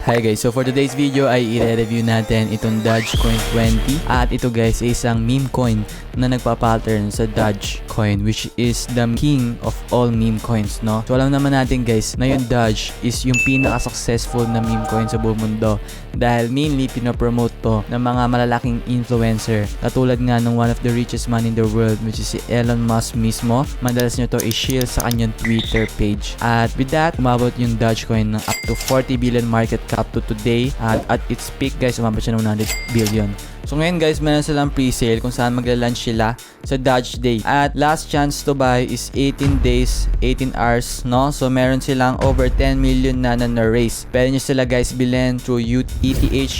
Hi guys, so for today's video ay i-review natin itong Dogecoin 20 at ito guys ay isang meme coin na nagpa-pattern sa Dogecoin which is the king of all meme coins, no? So alam naman natin guys na yung Doge is yung pinaka-successful na meme coin sa buong mundo dahil mainly pinopromote to ng mga malalaking influencer katulad nga ng one of the richest man in the world which is si Elon Musk mismo. Madalas nyo to i-share sa kanyang Twitter page at with that umabot yung Dogecoin ng up to 40 billion market cap to today at its peak guys umabot siya ng 100 billion. So ngayon guys meron silang pre-sale kung saan magla-launch sila sa Doge Day at last chance to buy is 18 days 18 hours, no? So meron silang over 10 million na na-raise. Pwede nyo sila guys bilhin through ETH,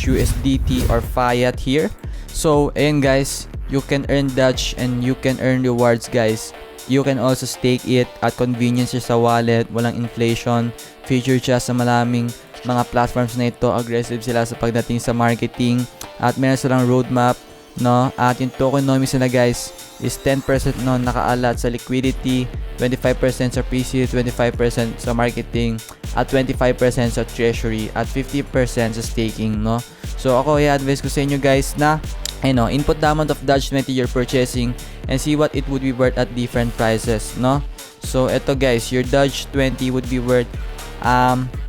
USDT or Fiat here. So ayun guys, you can earn Doge and you can earn rewards guys. You can also stake it at convenience sa wallet, walang inflation, feature siya sa maraming mga platforms na ito, aggressive sila sa pagdating sa marketing at meron silang roadmap, no? At yung tokenomics nila guys is 10% no nakaalat sa liquidity, 25% sa pre-seed, 25% sa marketing at 25% sa treasury at 50% sa staking, no? So ako i-advise ko sa inyo guys na input the amount of Doge 20 you're purchasing and see what it would be worth at different prices, no? So ito guys, your Doge 20 would be worth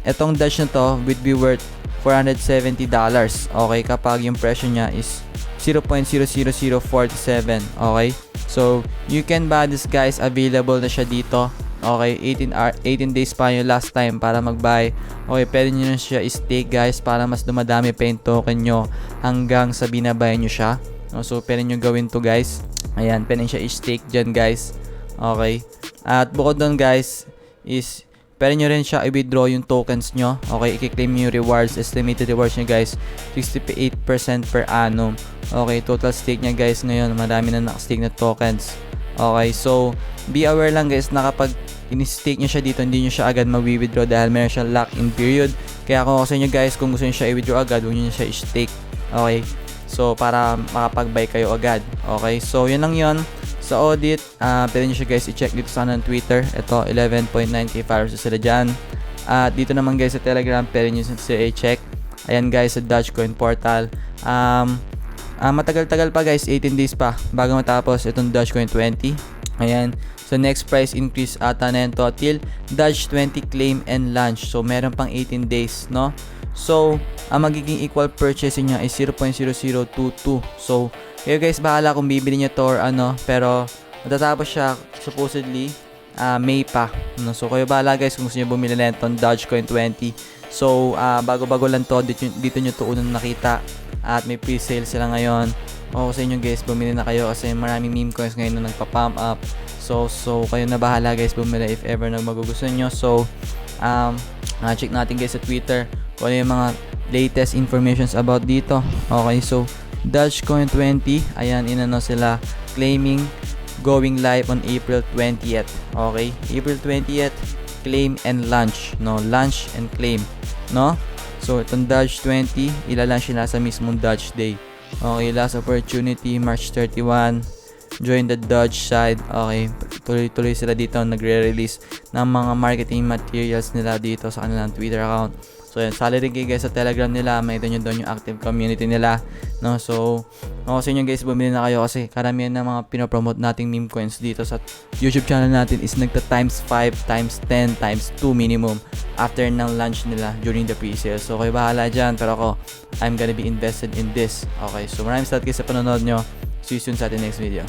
etong Doge na to would be worth $470, okay, kapag yung presyo niya is 0.00047, okay? So you can buy this guys, available na siya dito, okay? 18 days pa yung last time para mag-buy. Okay, pwede nyo na siya i-stake guys para mas dumadami pa yung token nyo hanggang sa binabayan nyo siya. So pwede nyo gawin to guys. Ayan, pwede siya i-stake dyan guys. Okay. At bukod doon guys is pwede nyo rin siya i-withdraw yung tokens nyo. Okay, i-claim nyo yung rewards. Estimated rewards nyo guys 68% per annum. Okay, total stake nya guys ngayon marami na nakastake na tokens. Okay, so be aware lang guys na kapag in-stake nyo siya dito, hindi nyo siya agad mag-withdraw dahil meron siyang lock-in period. Kaya kung sa inyo guys, kung gusto nyo siya i-withdraw agad, huwag nyo siya i-stake. Okay, so para makapag-buy kayo agad. Okay, so yun lang yun. Sa audit, pwede nyo siya guys i-check dito sa ng Twitter. Ito, 11.9k followers sila dyan. At dito naman guys sa Telegram, pwede nyo siya i-check. Ayan guys sa Dogecoin portal. Matagal-tagal pa guys, 18 days pa bago matapos itong Dogecoin 20. Ayan. So next price increase ata na yun to till Doge 20 claim and launch. So meron pang 18 days, no? So ang magiging equal purchasing niya is 0.0022. So kayo guys bahala kung bibili niyo to or ano, pero matatapos siya supposedly May pa, no? So kayo bahala guys kung gusto niyo bumili na itong Dogecoin 20. So bago-bago lang to, dito nyo to unang nakita at may pre-sale sila ngayon. O sa inyo guys, bumili na kayo kasi maraming meme coins ngayon na nagpa-pump up. So kayo na bahala guys bumili if ever na magugustuhan nyo. So check natin guys sa Twitter kung ano yung mga latest informations about dito. Okay, so Dogecoin 20, ayan, inano sila claiming going live on April 20th. Okay, April 20th, claim and launch, no? Launch and claim, no? So itong Doge 20 ilalunch nila sa mismong Doge Day. Okay, last opportunity March 31. Join the Doge side. Okay, tuloy-tuloy sila dito nagre-release ng mga marketing materials nila dito sa kanilang Twitter account. So yan, sali rin kayo guys sa Telegram nila, makita nyo doon yung active community nila, no? So sa inyo guys, bumili na kayo kasi karamihan ng mga pinopromote nating meme coins dito sa YouTube channel natin is nagta times 5, times 10, times 2 minimum after ng launch nila during the pre-sale. So kayo bahala dyan, pero ako, I'm gonna be invested in this. Okay, so maraming salamat guys sa panonood nyo. See you soon sa ating next video.